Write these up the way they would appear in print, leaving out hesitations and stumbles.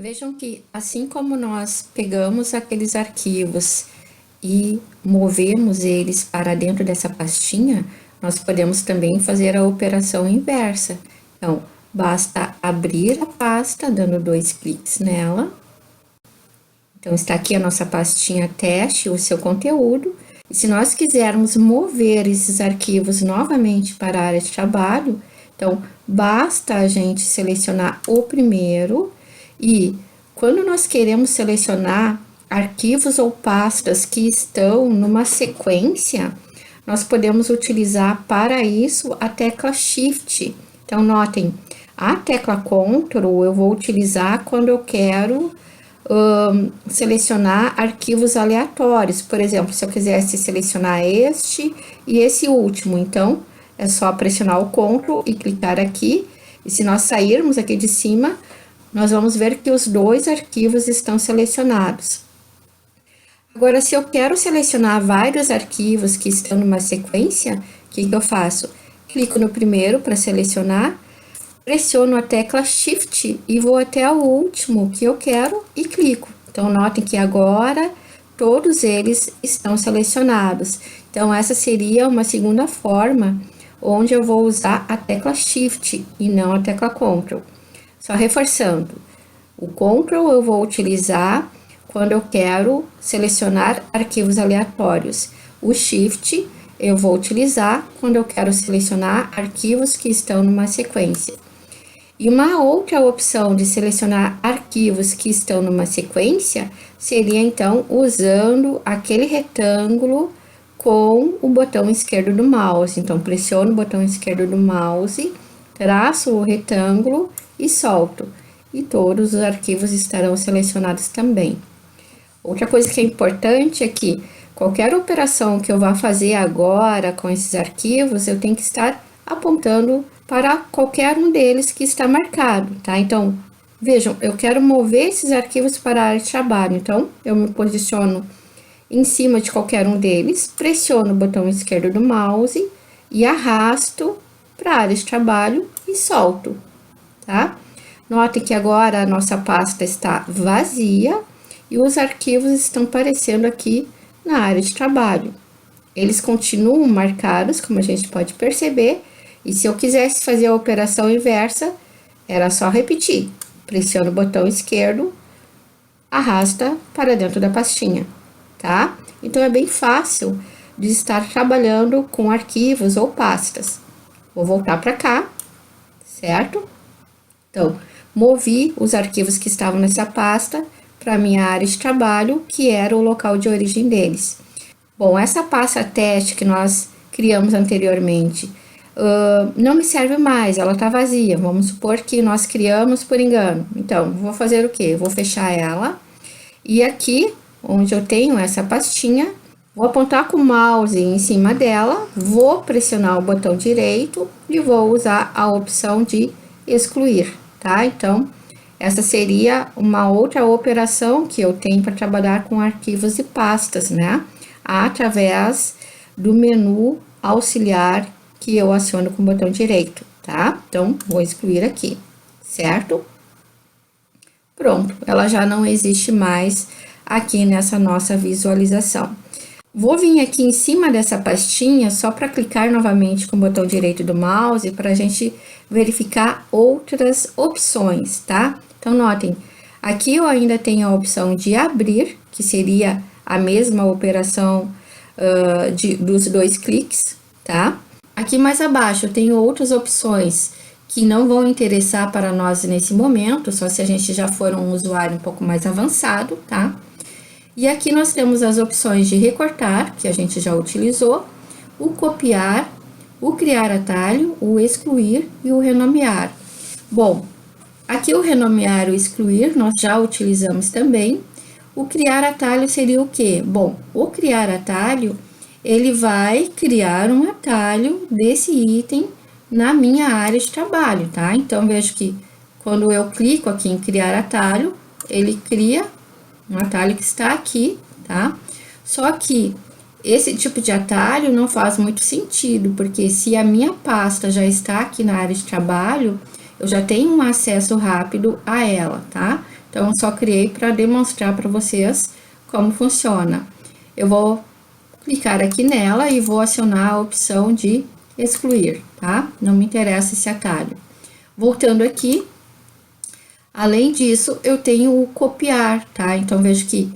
Vejam que, assim como nós pegamos aqueles arquivos e movemos eles para dentro dessa pastinha, nós podemos também fazer a operação inversa. Então, basta abrir a pasta, dando 2 cliques nela. Então, está aqui a nossa pastinha teste, o seu conteúdo. E se nós quisermos mover esses arquivos novamente para a área de trabalho, então, basta a gente selecionar o primeiro e quando nós queremos selecionar arquivos ou pastas que estão numa sequência, nós podemos utilizar para isso a tecla Shift. Então, notem, a tecla Ctrl eu vou utilizar quando eu quero selecionar arquivos aleatórios. Por exemplo, se eu quisesse selecionar este e esse último, então é só pressionar o Ctrl e clicar aqui. E se nós sairmos aqui de cima, nós vamos ver que os 2 arquivos estão selecionados. Agora, se eu quero selecionar vários arquivos que estão numa sequência, o que eu faço? Clico no primeiro para selecionar, pressiono a tecla Shift e vou até o último que eu quero e clico. Então, notem que agora todos eles estão selecionados. Então, essa seria uma segunda forma onde eu vou usar a tecla Shift e não a tecla Ctrl. Só reforçando, o Ctrl eu vou utilizar quando eu quero selecionar arquivos aleatórios. O Shift eu vou utilizar quando eu quero selecionar arquivos que estão numa sequência. E uma outra opção de selecionar arquivos que estão numa sequência seria, então, usando aquele retângulo com o botão esquerdo do mouse. Então, pressiono o botão esquerdo do mouse, traço o retângulo e solto. E todos os arquivos estarão selecionados também. Outra coisa que é importante é que qualquer operação que eu vá fazer agora com esses arquivos, eu tenho que estar apontando para qualquer um deles que está marcado, tá? Então, vejam, eu quero mover esses arquivos para a área de trabalho, então, eu me posiciono em cima de qualquer um deles, pressiono o botão esquerdo do mouse e arrasto para a área de trabalho e solto, tá? Note que agora a nossa pasta está vazia e os arquivos estão aparecendo aqui na área de trabalho. Eles continuam marcados, como a gente pode perceber, e se eu quisesse fazer a operação inversa, era só repetir. Pressiona o botão esquerdo, arrasta para dentro da pastinha, tá? Então, é bem fácil de estar trabalhando com arquivos ou pastas. Vou voltar para cá, certo? Então, movi os arquivos que estavam nessa pasta para minha área de trabalho, que era o local de origem deles. Bom, essa pasta teste que nós criamos anteriormente não me serve mais, ela tá vazia. Vamos supor que nós criamos por engano. Então, vou fazer o quê? Vou fechar ela e aqui, onde eu tenho essa pastinha, vou apontar com o mouse em cima dela, vou pressionar o botão direito e vou usar a opção de excluir, tá? Então, essa seria uma outra operação que eu tenho para trabalhar com arquivos e pastas, né? Através do menu auxiliar que eu aciono com o botão direito, tá? Então, vou excluir aqui, certo? Pronto, ela já não existe mais aqui nessa nossa visualização. Vou vir aqui em cima dessa pastinha só para clicar novamente com o botão direito do mouse para a gente verificar outras opções, tá? Então, notem, aqui eu ainda tenho a opção de abrir, que seria a mesma operação dos 2 cliques, tá? Aqui mais abaixo eu tenho outras opções que não vão interessar para nós nesse momento, só se a gente já for um usuário um pouco mais avançado, tá? E aqui nós temos as opções de recortar, que a gente já utilizou, o copiar, o criar atalho, o excluir e o renomear. Bom, aqui o renomear e o excluir nós já utilizamos também. O criar atalho seria o quê? Bom, o criar atalho, ele vai criar um atalho desse item na minha área de trabalho, tá? Então, vejo que quando eu clico aqui em criar atalho, ele cria um atalho que está aqui, tá? Só que esse tipo de atalho não faz muito sentido, porque se a minha pasta já está aqui na área de trabalho, eu já tenho um acesso rápido a ela, tá? Então, eu só criei para demonstrar para vocês como funciona. Eu vou clicar aqui nela e vou acionar a opção de excluir, tá? Não me interessa esse atalho. Voltando aqui, além disso, eu tenho o copiar, tá? Então, vejo que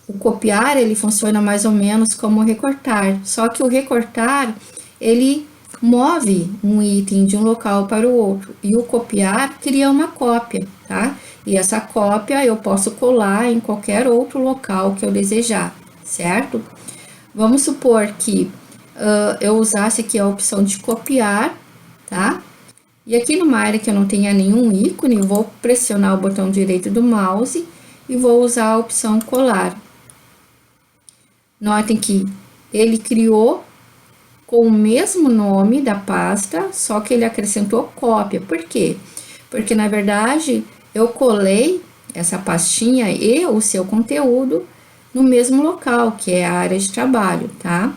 o copiar, ele funciona mais ou menos como o recortar, só que o recortar, ele move um item de um local para o outro, e o copiar cria uma cópia, tá? E essa cópia eu posso colar em qualquer outro local que eu desejar, certo? Vamos supor que eu usasse aqui a opção de copiar, tá? E aqui numa área que eu não tenha nenhum ícone, eu vou pressionar o botão direito do mouse e vou usar a opção colar. Notem que ele criou com o mesmo nome da pasta, só que ele acrescentou cópia. Por quê? Porque, na verdade, eu colei essa pastinha e o seu conteúdo no mesmo local, que é a área de trabalho, tá?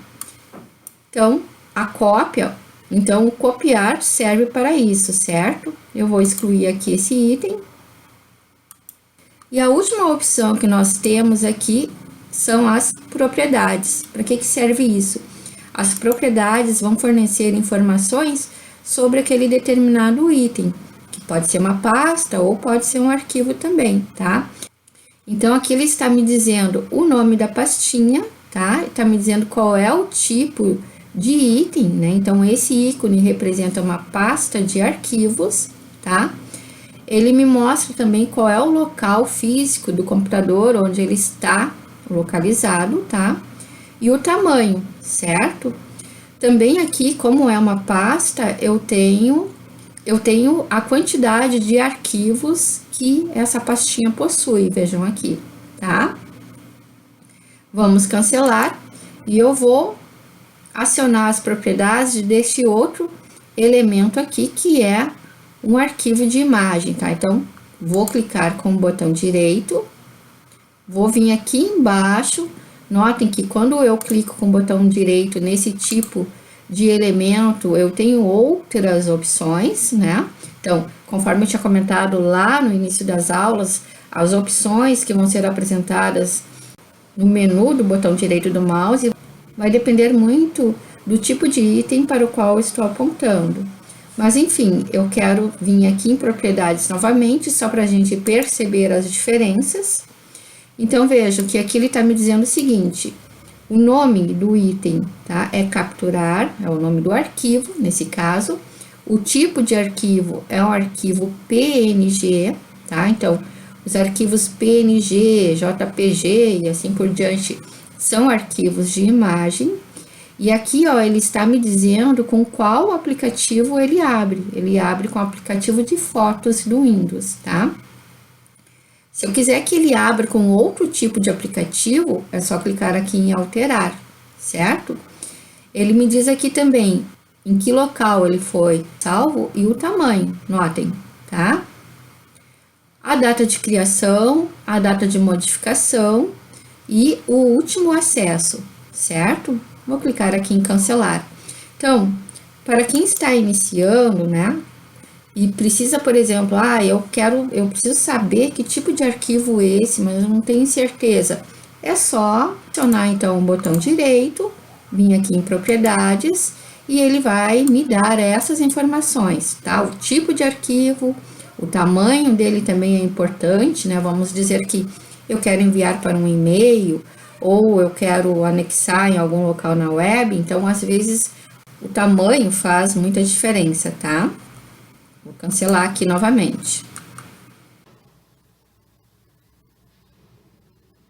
Então, a cópia, então, o copiar serve para isso, certo? Eu vou excluir aqui esse item. E a última opção que nós temos aqui são as propriedades. Para que serve isso? As propriedades vão fornecer informações sobre aquele determinado item, que pode ser uma pasta ou pode ser um arquivo também, tá? Então, aqui ele está me dizendo o nome da pastinha, tá? Está me dizendo qual é o tipo de item, né? Então, esse ícone representa uma pasta de arquivos, tá? Ele me mostra também qual é o local físico do computador onde ele está localizado, tá? E o tamanho, certo? Também aqui, como é uma pasta, eu tenho a quantidade de arquivos que essa pastinha possui, vejam aqui, tá? Vamos cancelar e eu vou acionar as propriedades deste outro elemento aqui, que é um arquivo de imagem, tá? Então, vou clicar com o botão direito, vou vir aqui embaixo, notem que quando eu clico com o botão direito nesse tipo de elemento, eu tenho outras opções, né? Então, conforme eu tinha comentado lá no início das aulas, as opções que vão ser apresentadas no menu do botão direito do mouse vai depender muito do tipo de item para o qual eu estou apontando. Mas, enfim, eu quero vir aqui em propriedades novamente, só para a gente perceber as diferenças. Então, vejam que aqui ele está me dizendo o seguinte: o nome do item, tá? É capturar, é o nome do arquivo, nesse caso. O tipo de arquivo é um arquivo PNG, tá? Então, os arquivos PNG, JPG e assim por diante são arquivos de imagem. E aqui, ó, ele está me dizendo com qual aplicativo ele abre. Ele abre com o aplicativo de fotos do Windows, tá? Se eu quiser que ele abra com outro tipo de aplicativo, é só clicar aqui em alterar, certo? Ele me diz aqui também em que local ele foi salvo e o tamanho, notem, tá? A data de criação, a data de modificação e o último acesso, certo? Vou clicar aqui em cancelar. Então, para quem está iniciando, né? E precisa, por exemplo, eu preciso saber que tipo de arquivo é esse, mas eu não tenho certeza. É só acionar então o botão direito, vir aqui em propriedades e ele vai me dar essas informações, tá? O tipo de arquivo, o tamanho dele também é importante, né? Vamos dizer que eu quero enviar para um e-mail ou eu quero anexar em algum local na web, então às vezes o tamanho faz muita diferença, tá? Vou cancelar aqui novamente.